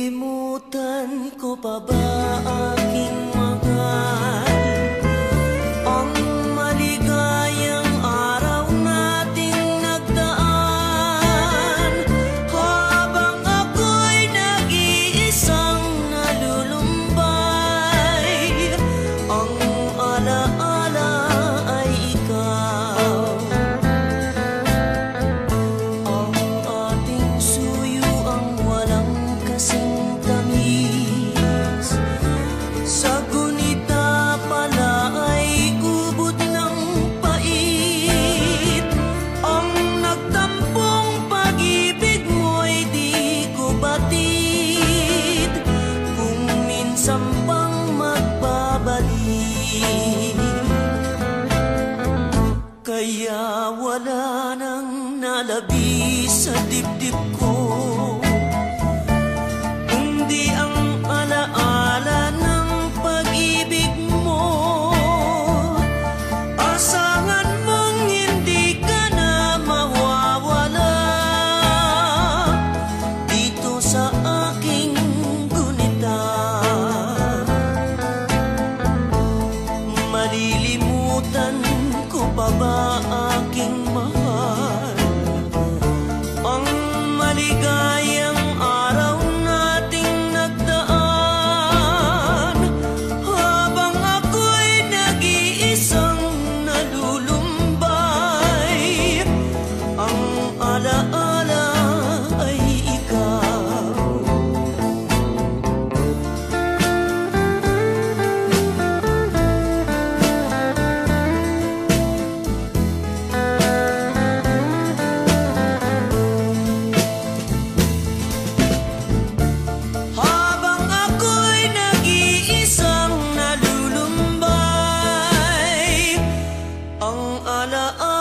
Malilimutan ko pa ba aking mahal ang maligayang araw nating nagdaan, habang ako'y nag-iisang nalulumbay. Ang alaala ay ikaw, ang ating suyo ang walang kasing tamis. Sa gunita pala ay ubod ng pait. Ang nagtampong pag-ibig mo'y di ko batid, kung minsan pang magbabalik. Kaya wala nang nalabi sa dibdib ko, kundi ang alaala ng pag-ibig mo. Asahan mong hindi ka na mawawala dito sa aking gunita. Malilimutan ko pa ba aking mahal ang maligayang araw nating nagdaan, habang ako'y nag-iisang nalulumbay. Ang alaala ay ikaw. Habang ako'y nag-iisang nalulumbay, ang alaala